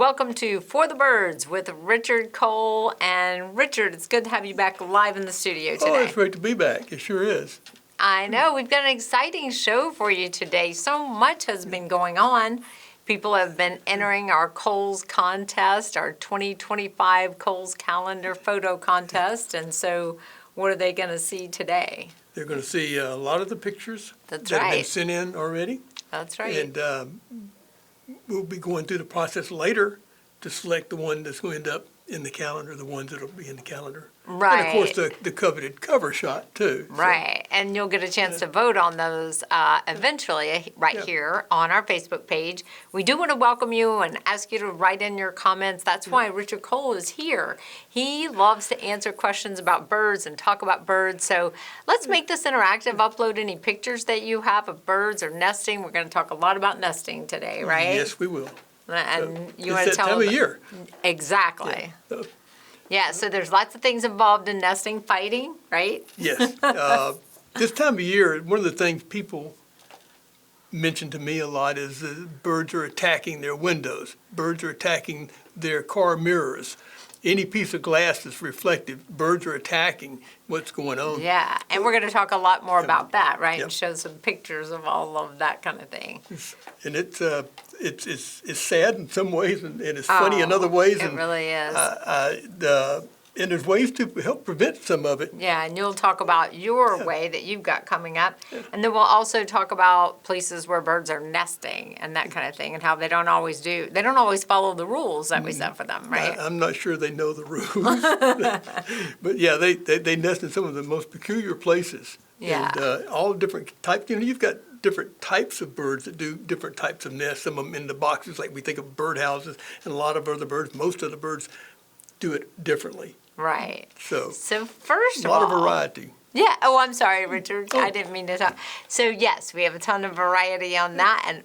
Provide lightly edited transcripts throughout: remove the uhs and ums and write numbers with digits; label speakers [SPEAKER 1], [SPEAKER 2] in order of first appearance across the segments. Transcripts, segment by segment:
[SPEAKER 1] welcome to For the Birds with Richard Cole. And Richard, it's good to have you back live in the studio today.
[SPEAKER 2] Oh, it's great to be back. It sure is.
[SPEAKER 1] I know. We've got an exciting show for you today. So much has been going on. People have been entering our Coles contest, our 2025 Coles calendar photo contest. And so what are they going to see today?
[SPEAKER 2] They're going to see a lot of the pictures
[SPEAKER 1] That's
[SPEAKER 2] that
[SPEAKER 1] right.
[SPEAKER 2] have been sent in already.
[SPEAKER 1] That's right.
[SPEAKER 2] And we'll be going through the process later to select the one that's going to end up in the calendar, the ones that will be in the calendar.
[SPEAKER 1] Right.
[SPEAKER 2] And, of course, the coveted cover shot, too.
[SPEAKER 1] Right. And you'll get a chance to vote on those eventually here on our Facebook page. We do want to welcome you and ask you to write in your comments. That's why Richard Cole is here. He loves to answer questions about birds and talk about birds. So let's make this interactive. Upload any pictures that you have of birds or nesting. We're going to talk a lot about nesting today, right?
[SPEAKER 2] Yes, we will.
[SPEAKER 1] And you
[SPEAKER 2] it's
[SPEAKER 1] want to
[SPEAKER 2] that
[SPEAKER 1] tell
[SPEAKER 2] time
[SPEAKER 1] them
[SPEAKER 2] of year.
[SPEAKER 1] Exactly.
[SPEAKER 2] Yeah.
[SPEAKER 1] Yeah, so there's lots of things involved in nesting, fighting, right?
[SPEAKER 2] Yes. This time of year, one of the things people mention to me a lot is that birds are attacking their windows. Birds are attacking their car mirrors. Any piece of glass that's reflective, birds are attacking what's going on.
[SPEAKER 1] Yeah, and we're going to talk a lot more about that, right?
[SPEAKER 2] Yep.
[SPEAKER 1] And show some pictures of all of that kind of thing.
[SPEAKER 2] And it's sad in some ways, and it's funny in other ways.
[SPEAKER 1] It really is.
[SPEAKER 2] And there's ways to help prevent some of it.
[SPEAKER 1] Yeah, and you'll talk about your way that you've got coming up. And then we'll also talk about places where birds are nesting and that kind of thing and how they don't always follow the rules that we set for them, right?
[SPEAKER 2] I'm not sure they know the rules. But yeah, they nest in some of the most peculiar places.
[SPEAKER 1] Yeah.
[SPEAKER 2] And all different types. You've got different types of birds that do different types of nests. Some of them in the boxes, like we think of birdhouses, and a lot of other birds, most of the birds do it differently.
[SPEAKER 1] Right.
[SPEAKER 2] So
[SPEAKER 1] first of all,
[SPEAKER 2] a lot of variety.
[SPEAKER 1] Yeah. Oh, I'm sorry, Richard. I didn't mean to talk. So yes, we have a ton of variety on that, and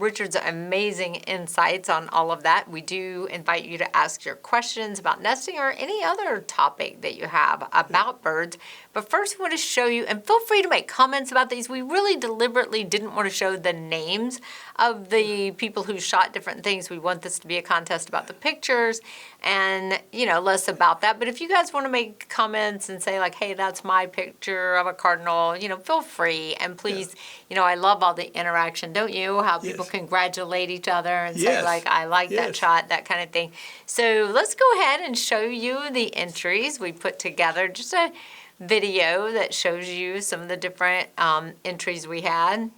[SPEAKER 1] Richard's amazing insights on all of that. We do invite you to ask your questions about nesting or any other topic that you have about birds. But first, we want to show you, and feel free to make comments about these. We really deliberately didn't want to show the names of the people who shot different things. We want this to be a contest about the pictures and, less about that. But if you guys want to make comments and say like, hey, that's my picture of a cardinal, feel free. And please, I love all the interaction, don't you? How people congratulate each other and say like, I like that shot, that kind of thing. So let's go ahead and show you the entries we put together. Just a video that shows you some of the different entries we had.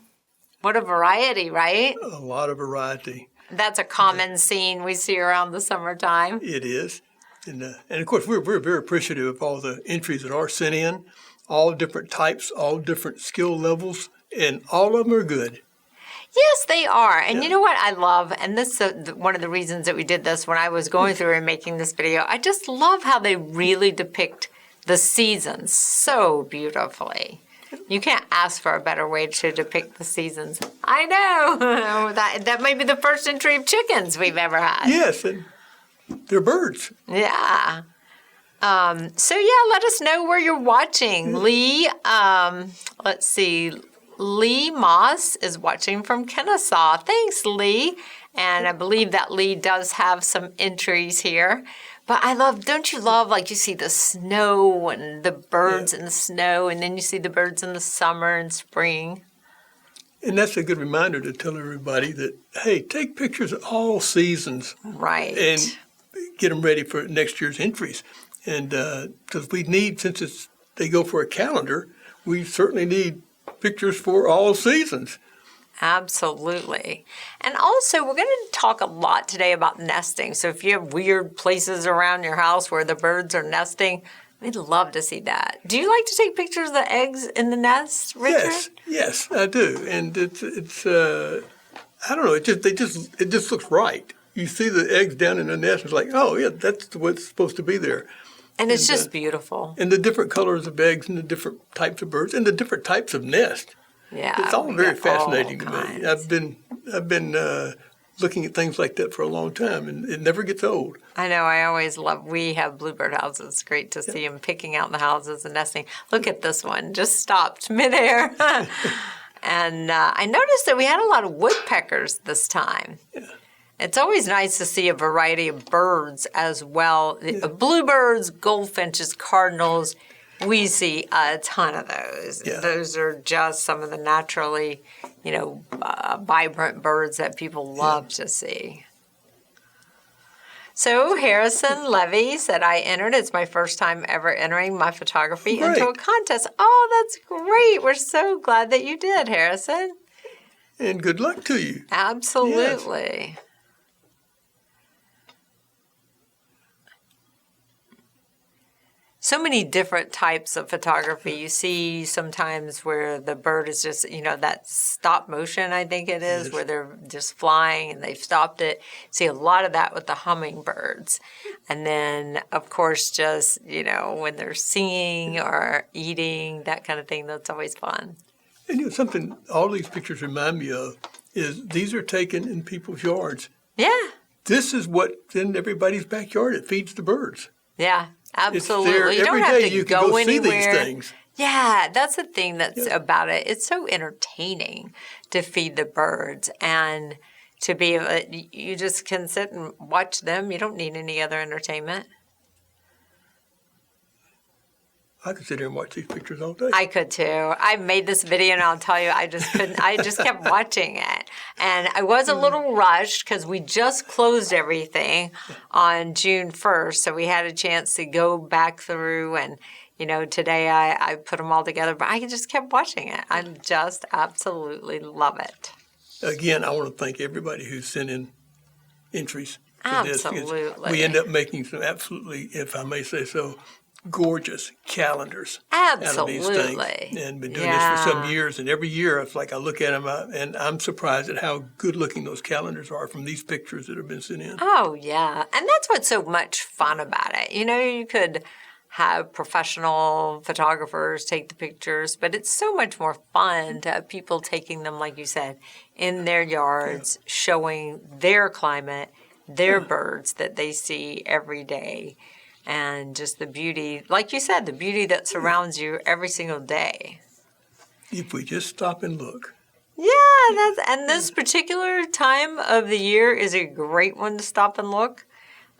[SPEAKER 1] What a variety, right?
[SPEAKER 2] A lot of variety.
[SPEAKER 1] That's a common scene we see around the summertime.
[SPEAKER 2] It is. And of course, we're very appreciative of all the entries that are sent in, all different types, all different skill levels, and all of them are good.
[SPEAKER 1] Yes, they are. And you know what I love? And this is one of the reasons that we did this when I was going through and making this video. I just love how they really depict the seasons so beautifully. You can't ask for a better way to depict the seasons. I know. that may be the first entry of chickens we've ever had.
[SPEAKER 2] Yes, and they're birds.
[SPEAKER 1] Yeah. Let us know where you're watching. Lee, let's see. Lee Moss is watching from Kennesaw. Thanks, Lee. And I believe that Lee does have some entries here. But don't you love, like you see the snow and the birds in the snow, and then you see the birds in the summer and spring.
[SPEAKER 2] And that's a good reminder to tell everybody that, hey, take pictures of all seasons.
[SPEAKER 1] Right.
[SPEAKER 2] And get them ready for next year's entries. And because we need, since they go for a calendar, we certainly need pictures for all seasons.
[SPEAKER 1] Absolutely. And also, we're going to talk a lot today about nesting. So if you have weird places around your house where the birds are nesting, we'd love to see that. Do you like to take pictures of the eggs in the nest, Richard?
[SPEAKER 2] Yes, I do. And it's I don't know, it just looks right. You see the eggs down in the nest, it's like, oh yeah, that's what's supposed to be there.
[SPEAKER 1] And it's just beautiful.
[SPEAKER 2] And the different colors of eggs and the different types of birds and the different types of nest.
[SPEAKER 1] Yeah,
[SPEAKER 2] it's all very fascinating to me. I've been looking at things like that for a long time, and it never gets old.
[SPEAKER 1] I know. I always love. We have bluebird houses. It's great to see them picking out the houses and nesting. Look at this one, just stopped midair. And I noticed that we had a lot of woodpeckers this time.
[SPEAKER 2] Yeah.
[SPEAKER 1] It's always nice to see a variety of birds as well. Bluebirds, goldfinches, cardinals, we see a ton of those.
[SPEAKER 2] Yeah.
[SPEAKER 1] Those are just some of the naturally, vibrant birds that people love to see. So Harrison Levy said, I entered. It's my first time ever entering my photography into a contest. Oh, that's great. We're so glad that you did, Harrison.
[SPEAKER 2] And good luck to you.
[SPEAKER 1] Absolutely. Yes. So many different types of photography. You see sometimes where the bird is just, that stop motion, I think it is, where they're just flying and they've stopped it. See a lot of that with the hummingbirds. And then, of course, just, when they're singing or eating, that kind of thing, that's always fun.
[SPEAKER 2] And something all these pictures remind me of is these are taken in people's yards.
[SPEAKER 1] Yeah.
[SPEAKER 2] This is what's in everybody's backyard. It feeds the birds.
[SPEAKER 1] Yeah. Absolutely.
[SPEAKER 2] It's there.
[SPEAKER 1] You don't
[SPEAKER 2] Every
[SPEAKER 1] have
[SPEAKER 2] day
[SPEAKER 1] to
[SPEAKER 2] you can go
[SPEAKER 1] anywhere.
[SPEAKER 2] See these things.
[SPEAKER 1] Yeah, that's the thing that's about it. It's so entertaining to feed the birds and to be able, you just can sit and watch them. You don't need any other entertainment.
[SPEAKER 2] I could sit here and watch these pictures all day.
[SPEAKER 1] I could too. I made this video and I'll tell you, I just couldn't, I just kept watching it. And I was a little rushed because we just closed everything on June 1st. So we had a chance to go back through and, today I put them all together, but I just kept watching it. I just absolutely love it.
[SPEAKER 2] Again, I want to thank everybody who sent in entries for this.
[SPEAKER 1] Absolutely.
[SPEAKER 2] We end up making some absolutely, if I may say so, gorgeous calendars
[SPEAKER 1] Absolutely.
[SPEAKER 2] out of these things. And been doing this for some years, and every year it's like I look at them and I'm surprised at how good looking those calendars are from these pictures that have been sent in.
[SPEAKER 1] Oh, yeah. And that's what's so much fun about it. You could have professional photographers take the pictures, but it's so much more fun to have people taking them, like you said, in their yards, showing their climate, their birds that they see every day. And just the beauty, like you said, the beauty that surrounds you every single day.
[SPEAKER 2] If we just stop and look.
[SPEAKER 1] Yeah, and this particular time of the year is a great one to stop and look.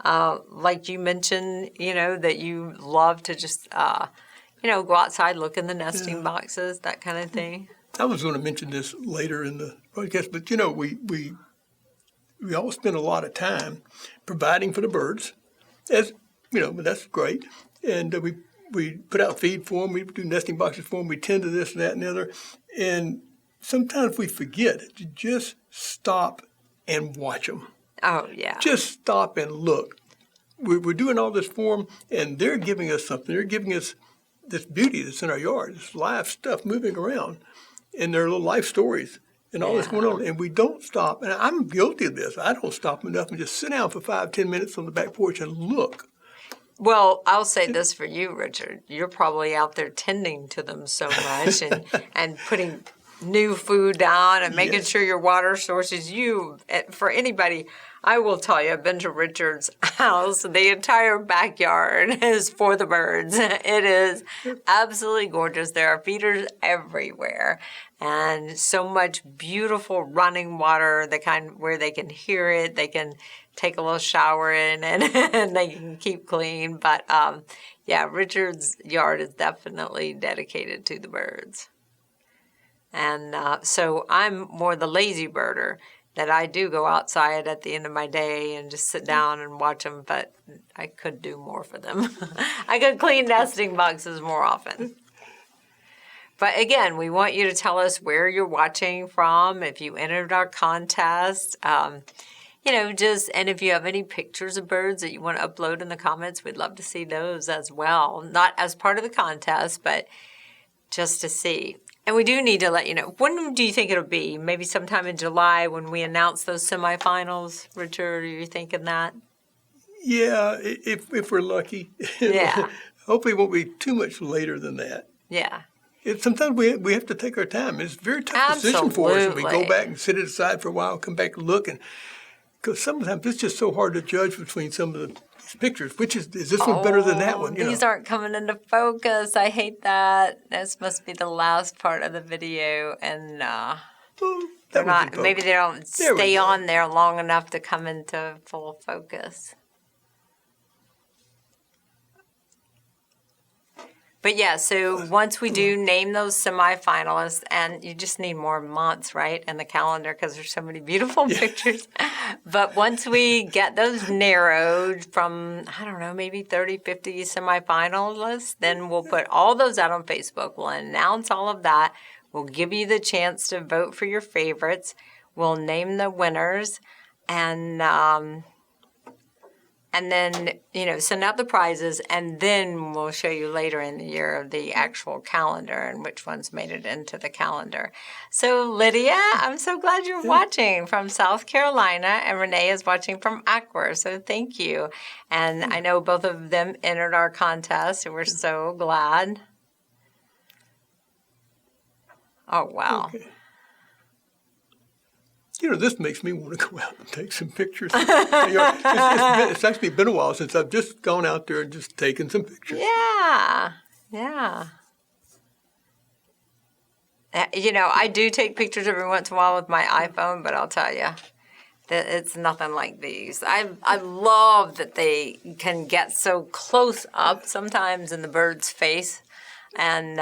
[SPEAKER 1] Like you mentioned, that you love to just, go outside, look in the nesting boxes, that kind of thing.
[SPEAKER 2] I was going to mention this later in the podcast, but, we all spend a lot of time providing for the birds, as but that's great. And we put out feed for them. We do nesting boxes for them. We tend to this, that, and the other. And sometimes we forget to just stop and watch them.
[SPEAKER 1] Oh, yeah.
[SPEAKER 2] Just stop and look. We're doing all this for them, and they're giving us something. They're giving us this beauty that's in our yard, this live stuff moving around, and their little life stories and all this going on. And we don't stop. And I'm guilty of this. I don't stop enough and just sit down for 5-10 minutes on the back porch and look.
[SPEAKER 1] Well, I'll say this for you, Richard. You're probably out there tending to them so much and putting new food down and making sure your water sources. For anybody, I will tell you, I've been to Richard's house. The entire backyard is for the birds. It is absolutely gorgeous. There are feeders everywhere and so much beautiful running water, the kind where they can hear it, they can take a little shower in and they can keep clean. But Richard's yard is definitely dedicated to the birds. And so I'm more the lazy birder, that I do go outside at the end of my day and just sit down and watch them, but I could do more for them. I could clean nesting boxes more often. But again, we want you to tell us where you're watching from, if you entered our contest, and if you have any pictures of birds that you want to upload in the comments, we'd love to see those as well. Not as part of the contest, but just to see. And we do need to let you know, when do you think it'll be? Maybe sometime in July when we announce those semifinals, Richard, are you thinking that?
[SPEAKER 2] Yeah, if we're lucky.
[SPEAKER 1] Yeah.
[SPEAKER 2] Hopefully it won't be too much later than that.
[SPEAKER 1] Yeah.
[SPEAKER 2] Sometimes we have to take our time. It's a very tough decision for us. And we go back and sit it aside for a while, come back and look. Because sometimes it's just so hard to judge between some of these pictures. Which is this one better than that one?
[SPEAKER 1] These aren't coming into focus. I hate that. This must be the last part of the video. And
[SPEAKER 2] Oh,
[SPEAKER 1] They're
[SPEAKER 2] that one's in
[SPEAKER 1] not, maybe
[SPEAKER 2] focus.
[SPEAKER 1] they don't
[SPEAKER 2] There we
[SPEAKER 1] stay
[SPEAKER 2] go.
[SPEAKER 1] on there long enough to come into full focus. But yeah, so once we do name those semifinalists, and you just need more months, right, in the calendar because there's so many beautiful pictures. But once we get those narrowed from, I don't know, maybe 30, 50 semifinalists, then we'll put all those out on Facebook. We'll announce all of that. We'll give you the chance to vote for your favorites. We'll name the winners, and then, send out the prizes, and then we'll show you later in the year the actual calendar and which ones made it into the calendar. So, Lydia, I'm so glad you're watching from South Carolina, and Renee is watching from Akron, so thank you. And I know both of them entered our contest, and we're so glad. Oh, wow.
[SPEAKER 2] Okay. This makes me want to go out and take some pictures. It's actually been a while since I've just gone out there and just taken some pictures.
[SPEAKER 1] Yeah. I do take pictures every once in a while with my iPhone, but I'll tell you that it's nothing like these. I love that they can get so close up sometimes in the bird's face. And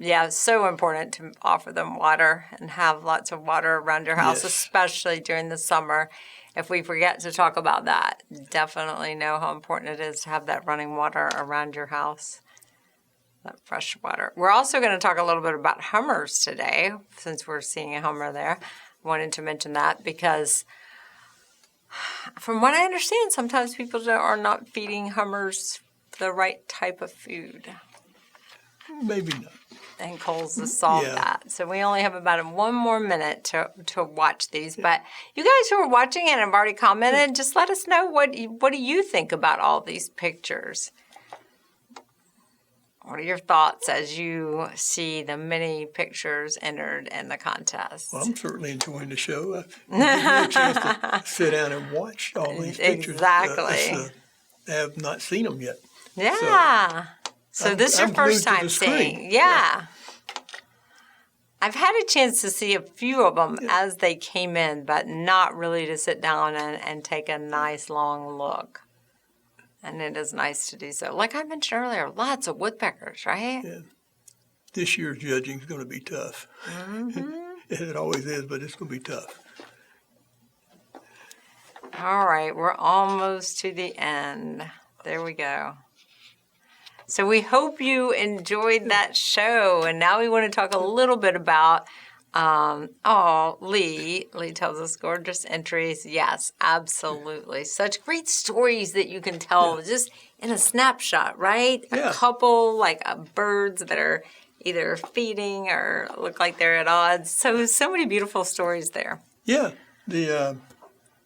[SPEAKER 1] it's so important to offer them water and have lots of water around your house,
[SPEAKER 2] Yes.
[SPEAKER 1] especially during the summer. If we forget to talk about that, definitely know how important it is to have that running water around your house, that fresh water. We're also going to talk a little bit about hummers today, since we're seeing a hummer there. I wanted to mention that because from what I understand, sometimes people are not feeding hummers the right type of food.
[SPEAKER 2] Maybe not.
[SPEAKER 1] And Coles has solved that. So we only have about one more minute to watch these. But you guys who are watching and have already commented, just let us know what do you think about all these pictures? What are your thoughts as you see the many pictures entered in the contest?
[SPEAKER 2] Well, I'm certainly enjoying the show. Give me a chance to sit down and watch all these pictures.
[SPEAKER 1] Exactly.
[SPEAKER 2] I have not seen them yet.
[SPEAKER 1] Yeah. So this is your
[SPEAKER 2] I'm
[SPEAKER 1] first
[SPEAKER 2] glued to
[SPEAKER 1] time
[SPEAKER 2] the screen.
[SPEAKER 1] seeing. Yeah. I've had a chance to see a few of them as they came in, but not really to sit down and take a nice long look. And it is nice to do so. Like I mentioned earlier, lots of woodpeckers, right?
[SPEAKER 2] Yeah. This year's judging is going to be tough.
[SPEAKER 1] Mm-hmm.
[SPEAKER 2] It always is, but it's going to be tough.
[SPEAKER 1] All right, we're almost to the end. There we go. So we hope you enjoyed that show. And now we want to talk a little bit about, Lee. Lee tells us gorgeous entries. Yes, absolutely. Such great stories that you can tell just in a snapshot, right?
[SPEAKER 2] Yeah.
[SPEAKER 1] A couple, birds that are either feeding or look like they're at odds. So many beautiful stories there.
[SPEAKER 2] Yeah.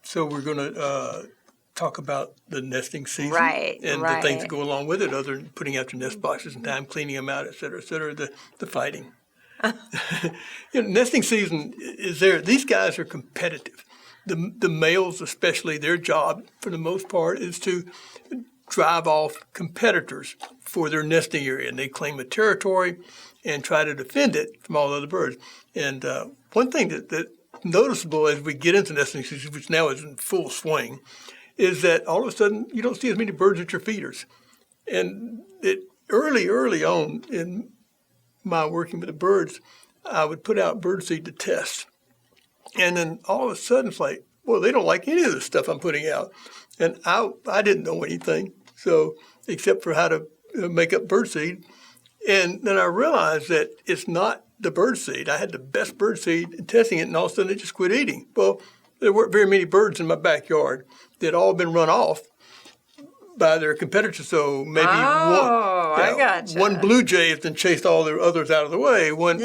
[SPEAKER 2] So we're going to talk about the nesting season and the things that go along with it, other than putting out your nest boxes in time, cleaning them out, et cetera, the fighting. Nesting season is there. These guys are competitive. The males especially, their job for the most part is to drive off competitors for their nesting area, and they claim a territory and try to defend it from all the other birds. And one thing that noticeable as we get into nesting season, which now is in full swing, is that all of a sudden you don't see as many birds at your feeders. And early on in my working with the birds, I would put out birdseed to test. And then all of a sudden it's like, well, they don't like any of the stuff I'm putting out. And I didn't know anything, so except for how to make up birdseed. And then I realized that it's not the birdseed. I had the best birdseed in testing it, and all of a sudden it just quit eating. Well, there weren't very many birds in my backyard. They'd all been run off by their competitors. So maybe
[SPEAKER 1] I gotcha.
[SPEAKER 2] one blue jay has then chased all the others out of the way. One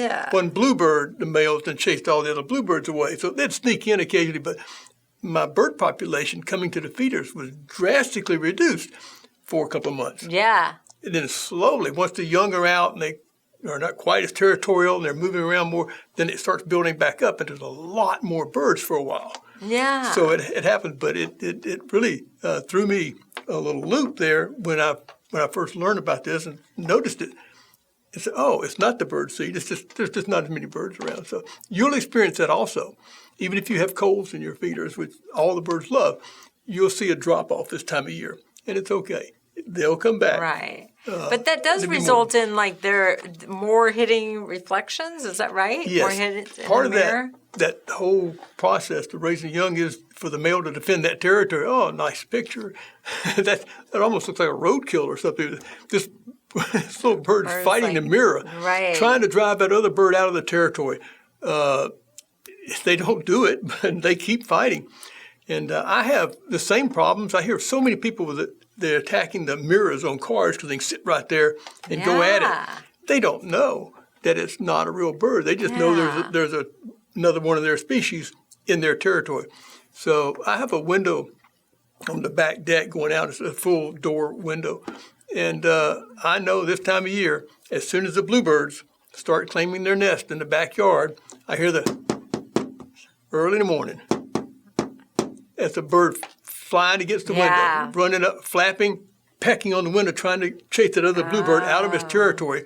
[SPEAKER 2] bluebird, the male, has then chased all the other bluebirds away. So they'd sneak in occasionally, but my bird population coming to the feeders was drastically reduced for a couple of months.
[SPEAKER 1] Yeah.
[SPEAKER 2] And then slowly, once the young are out and they are not quite as territorial and they're moving around more, then it starts building back up, and there's a lot more birds for a while.
[SPEAKER 1] Yeah.
[SPEAKER 2] So it happened, but it really threw me a little loop there when I first learned about this and noticed it. and say, oh, it's not the bird seed. It's just there's just not as many birds around. So you'll experience that also. Even if you have colds in your feeders, which all the birds love, you'll see a drop off this time of year, and it's okay. They'll come back.
[SPEAKER 1] Right. But that does result in like they're more hitting reflections. Is that right?
[SPEAKER 2] Yes.
[SPEAKER 1] More hit in
[SPEAKER 2] Part
[SPEAKER 1] the
[SPEAKER 2] of
[SPEAKER 1] mirror?
[SPEAKER 2] that whole process of raising young is for the male to defend that territory. Oh, nice picture. that almost looks like a roadkill or something. This little bird's fighting the mirror, trying to drive that other bird out of the territory. They don't do it, but they keep fighting. And I have the same problems. I hear so many people with it. They're attacking the mirrors on cars because they can sit right there and go at it. They don't know that it's not a real bird. They just know there's another one of their species in their territory. So I have a window on the back deck going out. It's a full door window. And I know this time of year, as soon as the bluebirds start claiming their nest in the backyard, I hear early in the morning, as the bird flying against the window, running up, flapping, pecking on the window, trying to chase that other bluebird out of its territory.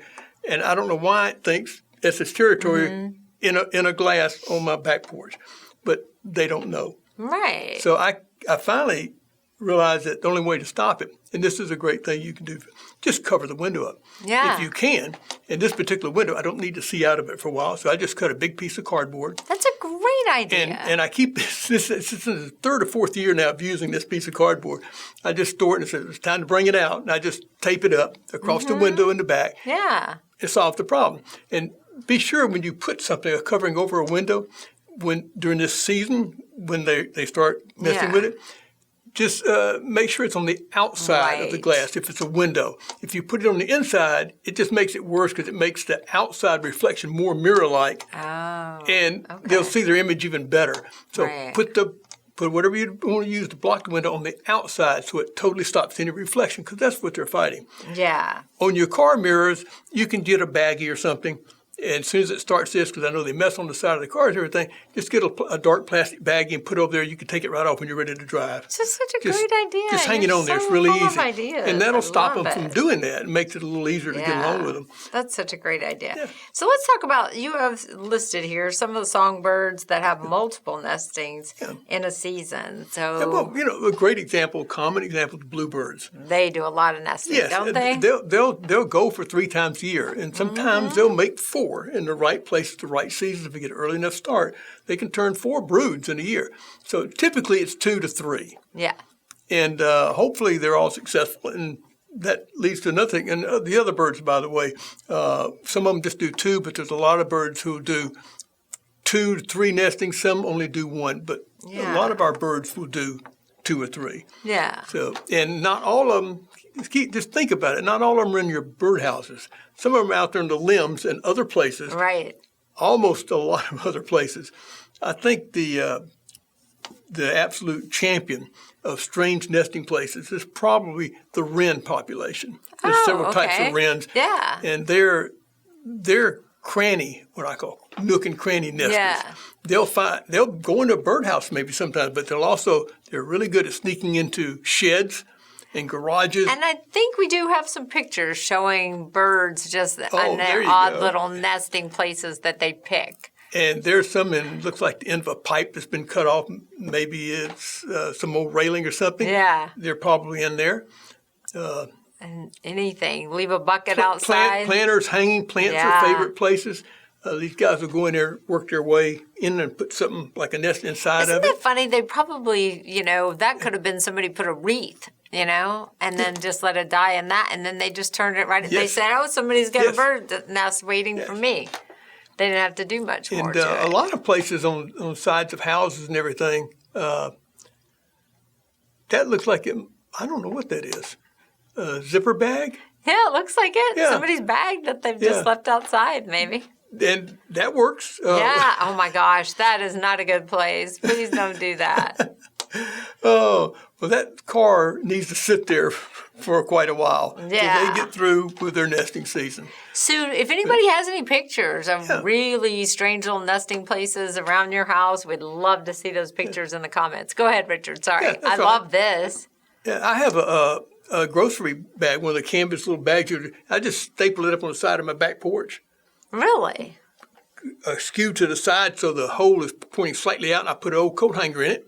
[SPEAKER 2] And I don't know why it thinks it's its territory in a glass on my back porch, but they don't know.
[SPEAKER 1] Right.
[SPEAKER 2] So I finally realized that the only way to stop it, and this is a great thing you can do, just cover the window up.
[SPEAKER 1] Yeah.
[SPEAKER 2] If you can. In this particular window, I don't need to see out of it for a while, so I just cut a big piece of cardboard.
[SPEAKER 1] That's a great idea.
[SPEAKER 2] And I keep this is the third or fourth year now of using this piece of cardboard. I just store it and say, it's time to bring it out, and I just tape it up across the window in the back.
[SPEAKER 1] Yeah.
[SPEAKER 2] It solves the problem. And be sure when you put something, a covering over a window, during this season, when they start messing with it, just make sure it's on the outside of the glass if it's a window. If you put it on the inside, it just makes it worse because it makes the outside reflection more mirror-like. Oh, and they'll see their image even better. So put whatever you want to use to block the window on the outside so it totally stops any reflection because that's what they're fighting.
[SPEAKER 1] Yeah.
[SPEAKER 2] On your car mirrors, you can get a baggie or something. And as soon as it starts this, because I know they mess on the side of the cars and everything, just get a dark plastic baggie and put it over there. You can take it right off when you're ready to drive.
[SPEAKER 1] It's just such a great idea.
[SPEAKER 2] Just hang it on there. It's really easy.
[SPEAKER 1] Ideas.
[SPEAKER 2] And that'll stop them from doing that and makes it a little easier to get along with them.
[SPEAKER 1] That's such a great idea. Yeah. So let's talk about, you have listed here some of the songbirds that have multiple nestings in a season. So,
[SPEAKER 2] a great example, common example, the bluebirds.
[SPEAKER 1] They do a lot of nesting, don't they?
[SPEAKER 2] They'll go for 3 times a year, and sometimes they'll make 4 in the right place at the right season. If we get an early enough start, they can turn 4 broods in a year. So typically it's 2 to 3.
[SPEAKER 1] Yeah.
[SPEAKER 2] And hopefully they're all successful. And that leads to another thing. And the other birds, by the way, some of them just do 2, but there's a lot of birds who do 2 to 3 nesting. Some only do 1, but a lot of our birds will do 2 or 3.
[SPEAKER 1] Yeah.
[SPEAKER 2] So, and not all of them, just think about it, not all of them are in your birdhouses. Some of them are out there in the limbs and other places.
[SPEAKER 1] Right.
[SPEAKER 2] Almost a lot of other places. I think the absolute champion of strange nesting places is probably the wren population. There's several types of wrens.
[SPEAKER 1] Yeah.
[SPEAKER 2] And they're cranny, what I call nook and cranny nesters.
[SPEAKER 1] Yeah.
[SPEAKER 2] They'll go into a birdhouse maybe sometimes, but they're really good at sneaking into sheds and garages.
[SPEAKER 1] And I think we do have some pictures showing birds just in their odd little nesting places that they pick.
[SPEAKER 2] And there's some looks like the end of a pipe that's been cut off. Maybe it's some old railing or something.
[SPEAKER 1] Yeah.
[SPEAKER 2] They're probably in there.
[SPEAKER 1] And anything. Leave a bucket outside.
[SPEAKER 2] Planters, hanging plants are favorite places. These guys will go in there, work their way in and put something like a nest inside of it.
[SPEAKER 1] Isn't that funny? They probably, that could have been somebody put a wreath, and then just let it die in that. And then they just turned it right. They said, somebody's got a bird nest waiting for me. They didn't have to do much more to it.
[SPEAKER 2] A lot of places on sides of houses and everything, that looks like I don't know what that is. A zipper bag?
[SPEAKER 1] Yeah, it looks like it.
[SPEAKER 2] Yeah.
[SPEAKER 1] Somebody's bag that they've just left outside, maybe.
[SPEAKER 2] And that works.
[SPEAKER 1] Yeah. Oh, my gosh. That is not a good place. Please don't do that.
[SPEAKER 2] Oh, well, that car needs to sit there for quite a while.
[SPEAKER 1] Yeah.
[SPEAKER 2] Till they get through with their nesting season.
[SPEAKER 1] So if anybody has any pictures of really strange little nesting places around your house, we'd love to see those pictures in the comments. Go ahead, Richard. Sorry. I love this.
[SPEAKER 2] Yeah, I have a grocery bag, one of the canvas little bags. I just staple it up on the side of my back porch,
[SPEAKER 1] Really?
[SPEAKER 2] skewed to the side so the hole is pointing slightly out, and I put an old coat hanger in it.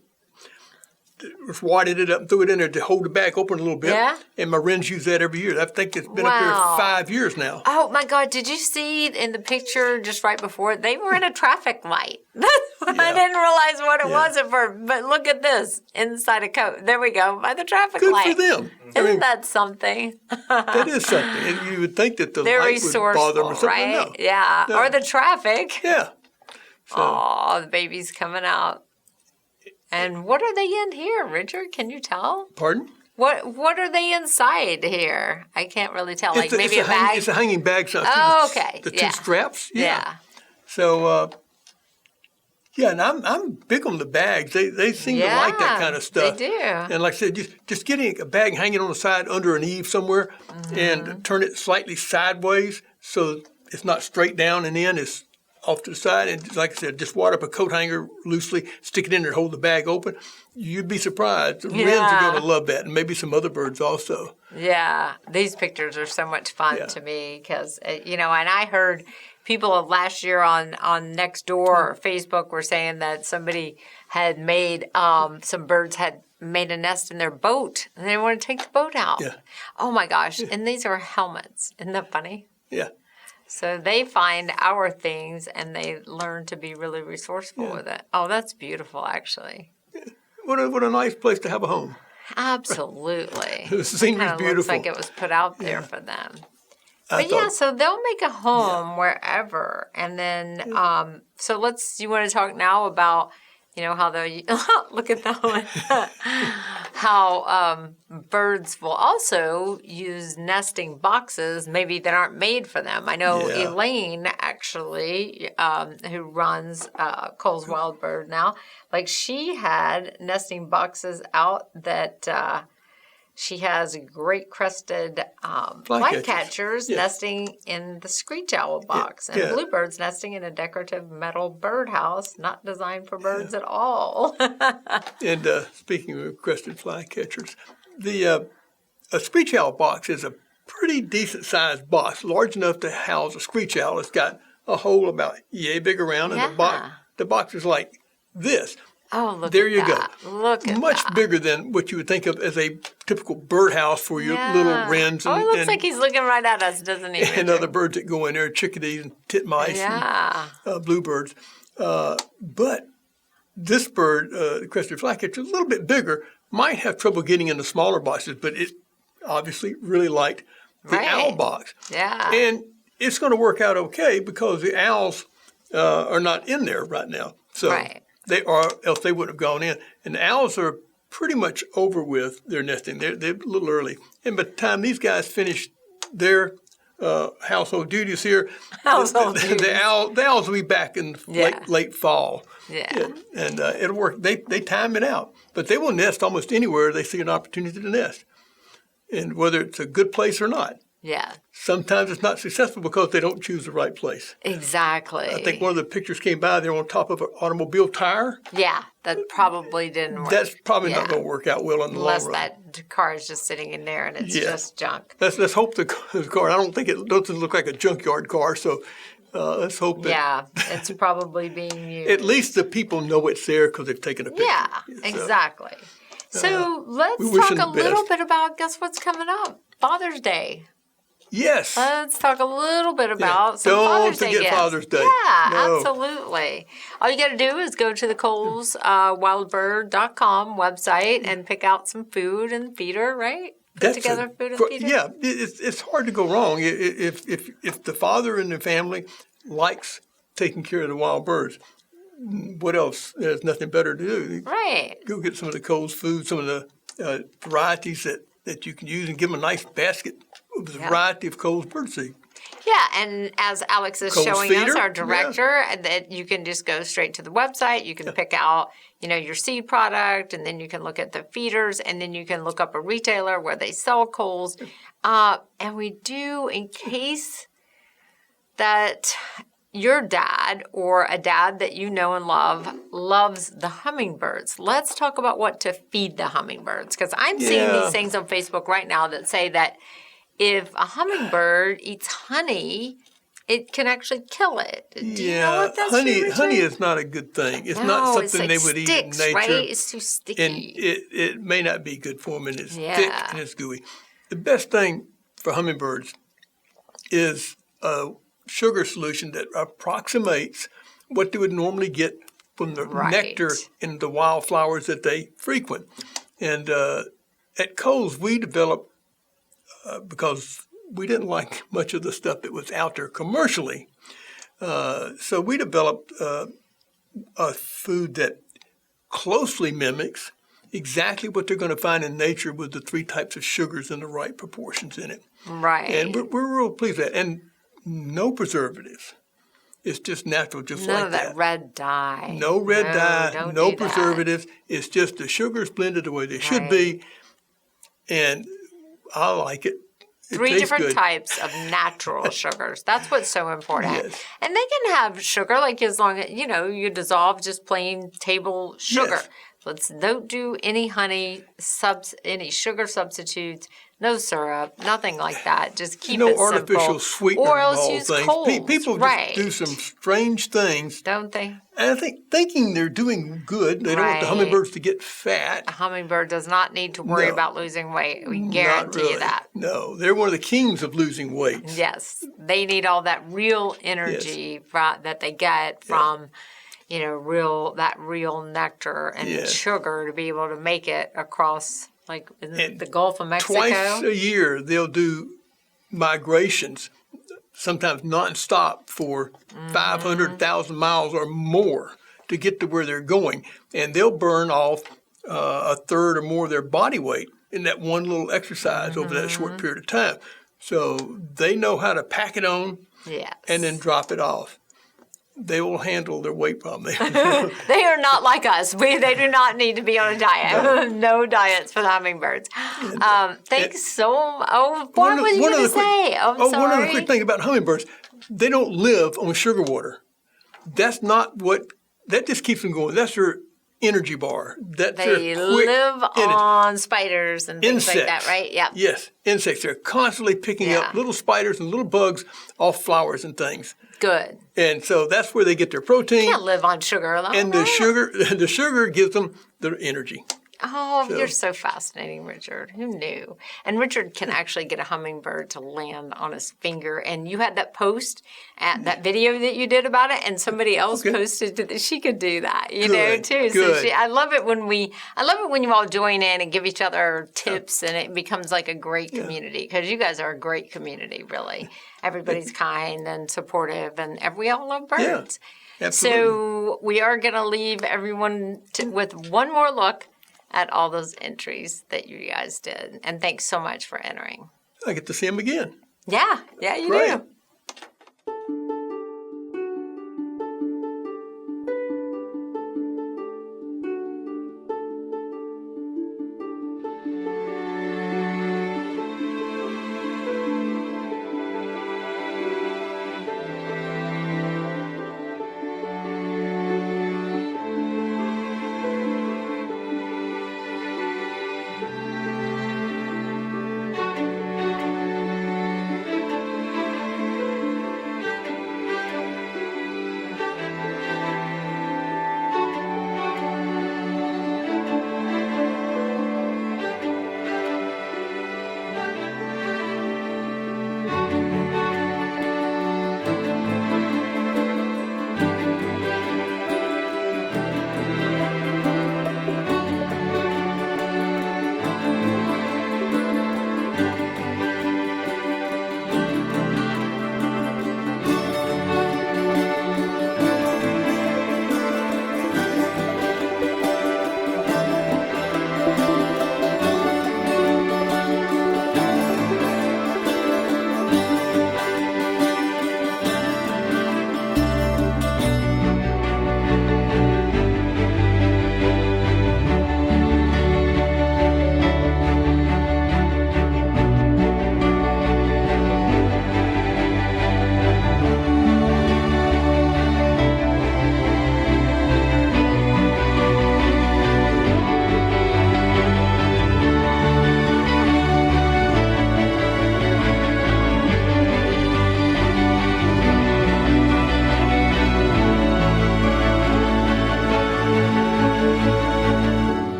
[SPEAKER 2] Just wadded it up and threw it in there to hold the bag open a little bit.
[SPEAKER 1] Yeah?
[SPEAKER 2] And my wrens use that every year. I think it's been up
[SPEAKER 1] Wow.
[SPEAKER 2] there 5 years now.
[SPEAKER 1] Oh my God! Did you see in the picture just right before they were in a traffic light? I didn't realize what it was at first. But look at this inside a coat. There we go by the traffic
[SPEAKER 2] Good
[SPEAKER 1] light.
[SPEAKER 2] for them.
[SPEAKER 1] Isn't that something?
[SPEAKER 2] That is something. And you would think that the
[SPEAKER 1] They're
[SPEAKER 2] light would bother them
[SPEAKER 1] resourceful,
[SPEAKER 2] or something.
[SPEAKER 1] right?
[SPEAKER 2] No.
[SPEAKER 1] Yeah.
[SPEAKER 2] No.
[SPEAKER 1] Or the traffic.
[SPEAKER 2] Yeah. So,
[SPEAKER 1] Oh, the baby's coming out. And what are they in here, Richard? Can you tell?
[SPEAKER 2] pardon?
[SPEAKER 1] What are they inside here? I can't really tell. Like maybe a
[SPEAKER 2] hang-
[SPEAKER 1] bag.
[SPEAKER 2] It's a hanging bag. So
[SPEAKER 1] Oh, okay.
[SPEAKER 2] The two
[SPEAKER 1] Yeah.
[SPEAKER 2] straps.
[SPEAKER 1] Yeah.
[SPEAKER 2] So, and I'm big on the bags. They seem to like that kind of stuff.
[SPEAKER 1] They do.
[SPEAKER 2] And like I said, just getting a bag hanging on the side under an eave somewhere and turn it slightly sideways so it's not straight down and in, it's off to the side. And like I said, just wad up a coat hanger loosely, stick it in there, hold the bag open. You'd be surprised. The wrens are going to love that, and maybe some other birds also.
[SPEAKER 1] Yeah, these pictures are so much fun to me because, and I heard people last year on Nextdoor or Facebook were saying that somebody had made, some birds had made a nest in their boat and they want to take the boat out.
[SPEAKER 2] Yeah.
[SPEAKER 1] Oh my gosh. And these are helmets. Isn't that funny?
[SPEAKER 2] Yeah.
[SPEAKER 1] So they find our things and they learn to be really resourceful with it. Oh, that's beautiful, actually.
[SPEAKER 2] What a nice place to have a home.
[SPEAKER 1] Absolutely.
[SPEAKER 2] The scenery's
[SPEAKER 1] Kind of looks
[SPEAKER 2] beautiful.
[SPEAKER 1] like it was put out there for them.
[SPEAKER 2] I
[SPEAKER 1] But yeah,
[SPEAKER 2] thought-
[SPEAKER 1] so they'll make a home wherever, and then so you want to talk now about how they look at that one, how birds will also use nesting boxes maybe that aren't made for them. I know
[SPEAKER 2] Yeah.
[SPEAKER 1] Elaine actually, who runs Cole's Wild Bird now, like she had nesting boxes out that. She has great crested flycatchers
[SPEAKER 2] Yeah.
[SPEAKER 1] nesting in the screech owl box, and
[SPEAKER 2] Yeah.
[SPEAKER 1] bluebirds nesting in a decorative metal birdhouse not designed for birds at all.
[SPEAKER 2] And speaking of crested flycatchers, a screech owl box is a pretty decent sized box, large enough to house a screech owl. It's got a hole about yay big around, and the box is like this.
[SPEAKER 1] Oh, look
[SPEAKER 2] There
[SPEAKER 1] at
[SPEAKER 2] you
[SPEAKER 1] that.
[SPEAKER 2] go.
[SPEAKER 1] Look at
[SPEAKER 2] Much
[SPEAKER 1] that.
[SPEAKER 2] bigger than what you would think of as a typical birdhouse for your little wrens
[SPEAKER 1] Oh, it looks
[SPEAKER 2] and,
[SPEAKER 1] like he's looking right at us, doesn't he?
[SPEAKER 2] and
[SPEAKER 1] Richard?
[SPEAKER 2] other birds that go in there, chickadees and titmice
[SPEAKER 1] Yeah.
[SPEAKER 2] and bluebirds. But this bird, the crested flycatcher, is a little bit bigger, might have trouble getting in the smaller boxes, but it obviously really liked the
[SPEAKER 1] Right.
[SPEAKER 2] owl box.
[SPEAKER 1] Yeah.
[SPEAKER 2] And it's going to work out okay because the owls are not in there right now. So
[SPEAKER 1] Right.
[SPEAKER 2] they are, else they wouldn't have gone in. And the owls are pretty much over with their nesting. They're a little early. And by the time these guys finish their household duties here,
[SPEAKER 1] Household
[SPEAKER 2] the
[SPEAKER 1] duties.
[SPEAKER 2] owls will be back in late fall.
[SPEAKER 1] Yeah.
[SPEAKER 2] And it'll work. They time it out. But they will nest almost anywhere they see an opportunity to nest. And whether it's a good place or not.
[SPEAKER 1] Yeah.
[SPEAKER 2] Sometimes it's not successful because they don't choose the right place.
[SPEAKER 1] Exactly.
[SPEAKER 2] I think one of the pictures came by, they're on top of an automobile tire.
[SPEAKER 1] Yeah, that probably didn't work.
[SPEAKER 2] That's probably not going to work out well in the
[SPEAKER 1] Unless
[SPEAKER 2] long run.
[SPEAKER 1] that car is just sitting in there and it's
[SPEAKER 2] Yeah.
[SPEAKER 1] just junk.
[SPEAKER 2] Let's hope the car, I don't think it doesn't look like a junkyard car, so let's hope that
[SPEAKER 1] Yeah, it's probably being used.
[SPEAKER 2] at least the people know it's there because they've taken a picture.
[SPEAKER 1] Yeah,
[SPEAKER 2] So,
[SPEAKER 1] exactly. So let's
[SPEAKER 2] we wish
[SPEAKER 1] talk
[SPEAKER 2] them
[SPEAKER 1] a
[SPEAKER 2] the
[SPEAKER 1] little
[SPEAKER 2] best.
[SPEAKER 1] bit about, guess what's coming up? Father's Day.
[SPEAKER 2] Yes.
[SPEAKER 1] Let's talk a little bit about some
[SPEAKER 2] Don't
[SPEAKER 1] Father's Day
[SPEAKER 2] forget
[SPEAKER 1] gifts.
[SPEAKER 2] Father's Day.
[SPEAKER 1] Yeah,
[SPEAKER 2] No.
[SPEAKER 1] absolutely. All you got to do is go to the Coles wildbird.com website and pick out some food and feeder, right? Put together food and feeder.
[SPEAKER 2] Yeah, it's hard to go wrong if the father in the family likes taking care of the wild birds. What else? There's nothing better to do.
[SPEAKER 1] Right.
[SPEAKER 2] Go get some of the Coles food, some of the varieties that you can use, and give them a nice basket of a variety of Coles birdseed.
[SPEAKER 1] Yeah, and as Alex is
[SPEAKER 2] Coles
[SPEAKER 1] showing us,
[SPEAKER 2] feeder,
[SPEAKER 1] our director, that you can just go straight to the website. You can pick out, your seed product, and then you can look at the feeders, and then you can look up a retailer where they sell Coles. And we do, in case that your dad or a dad that you know and love loves the hummingbirds. Let's talk about what to feed the hummingbirds, because I'm seeing
[SPEAKER 2] Yeah.
[SPEAKER 1] these things on Facebook right now that say that if a hummingbird eats honey, it can actually kill it. Do you know what that's
[SPEAKER 2] honey
[SPEAKER 1] true,
[SPEAKER 2] honey
[SPEAKER 1] Richard?
[SPEAKER 2] is not a good thing. It's
[SPEAKER 1] No,
[SPEAKER 2] not
[SPEAKER 1] it's
[SPEAKER 2] something
[SPEAKER 1] like
[SPEAKER 2] they would eat in
[SPEAKER 1] sticks,
[SPEAKER 2] nature.
[SPEAKER 1] right? It's too
[SPEAKER 2] And
[SPEAKER 1] sticky.
[SPEAKER 2] it may not be good for them, and it's thick
[SPEAKER 1] Yeah.
[SPEAKER 2] and it's gooey. The best thing for hummingbirds is a sugar solution that approximates what they would normally get from the
[SPEAKER 1] Right.
[SPEAKER 2] nectar in the wildflowers that they frequent. And at Coles, we developed, because we didn't like much of the stuff that was out there commercially, so we developed a food that closely mimics exactly what they're going to find in nature with the 3 types of sugars in the right proportions in it.
[SPEAKER 1] Right.
[SPEAKER 2] And we're real pleased with that. And no preservatives. It's just natural, just
[SPEAKER 1] None
[SPEAKER 2] like
[SPEAKER 1] of that red dye.
[SPEAKER 2] No red dye,
[SPEAKER 1] don't
[SPEAKER 2] no
[SPEAKER 1] do that.
[SPEAKER 2] preservatives. It's just the sugars blended the way they should be. And I like it. It
[SPEAKER 1] 3
[SPEAKER 2] tastes
[SPEAKER 1] different
[SPEAKER 2] good.
[SPEAKER 1] types of natural sugars. That's what's so important.
[SPEAKER 2] Yes.
[SPEAKER 1] And they can have sugar, like as long as, you dissolve just plain table sugar.
[SPEAKER 2] Yes.
[SPEAKER 1] Don't do any honey, any sugar substitutes, no syrup, nothing like that. Just keep
[SPEAKER 2] No
[SPEAKER 1] it
[SPEAKER 2] artificial
[SPEAKER 1] simple.
[SPEAKER 2] sweeteners
[SPEAKER 1] Or
[SPEAKER 2] of
[SPEAKER 1] else
[SPEAKER 2] all
[SPEAKER 1] use
[SPEAKER 2] things.
[SPEAKER 1] Coles.
[SPEAKER 2] People
[SPEAKER 1] right.
[SPEAKER 2] just do some strange things.
[SPEAKER 1] Don't they?
[SPEAKER 2] And I think thinking they're doing good. They don't want the
[SPEAKER 1] Right.
[SPEAKER 2] hummingbirds to get fat.
[SPEAKER 1] A hummingbird does not need to worry
[SPEAKER 2] No.
[SPEAKER 1] about losing weight. We
[SPEAKER 2] Not
[SPEAKER 1] guarantee
[SPEAKER 2] really.
[SPEAKER 1] you that.
[SPEAKER 2] No, they're one of the kings of losing weight.
[SPEAKER 1] Yes, they need all that real energy that they get from, real nectar and
[SPEAKER 2] Yes.
[SPEAKER 1] sugar to be able to make it across
[SPEAKER 2] And
[SPEAKER 1] the Gulf of Mexico.
[SPEAKER 2] Twice a year, they'll do migrations, sometimes nonstop for 500,000 miles or more to get to where they're going. And they'll burn off a third or more of their body weight in that one little exercise over that short period of time. So they know how to pack it on
[SPEAKER 1] Yes.
[SPEAKER 2] and then drop it off. They will handle their weight problem.
[SPEAKER 1] They are not like us. They do not need to be on a diet. No diets for the hummingbirds. Thanks so much. Oh, what was you going to say? I'm sorry.
[SPEAKER 2] One other quick thing about hummingbirds. They don't live on sugar water. That's not that just keeps them going. That's their energy bar. That's
[SPEAKER 1] They
[SPEAKER 2] their quick
[SPEAKER 1] live
[SPEAKER 2] energy.
[SPEAKER 1] on spiders and things like that,
[SPEAKER 2] Insects.
[SPEAKER 1] right? Yeah.
[SPEAKER 2] Yes, insects. They're constantly picking up
[SPEAKER 1] Yeah.
[SPEAKER 2] little spiders and little bugs off flowers and things.
[SPEAKER 1] Good.
[SPEAKER 2] And so that's where they get their protein.
[SPEAKER 1] Can't live on sugar alone.
[SPEAKER 2] And the sugar gives them their energy.
[SPEAKER 1] Oh,
[SPEAKER 2] So-
[SPEAKER 1] you're so fascinating, Richard. Who knew? And Richard can actually get a hummingbird to land on his finger. And you had that post, that video that you did about it, and somebody else posted that she could do that, too.
[SPEAKER 2] Good.
[SPEAKER 1] So I love it when you all join in and give each other tips, and it becomes like a great community, because you guys are a great community, really. Everybody's kind and supportive, and we all love birds.
[SPEAKER 2] Absolutely.
[SPEAKER 1] So we are going to leave everyone with one more look at all those entries that you guys did. And thanks so much for entering.
[SPEAKER 2] I get to see them again.
[SPEAKER 1] Yeah, you
[SPEAKER 2] Great.
[SPEAKER 1] do.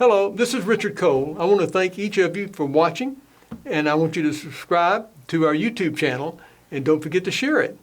[SPEAKER 2] Hello, this is Richard Cole. I want to thank each of you for watching, and I want you to subscribe to our YouTube channel, and don't forget to share it.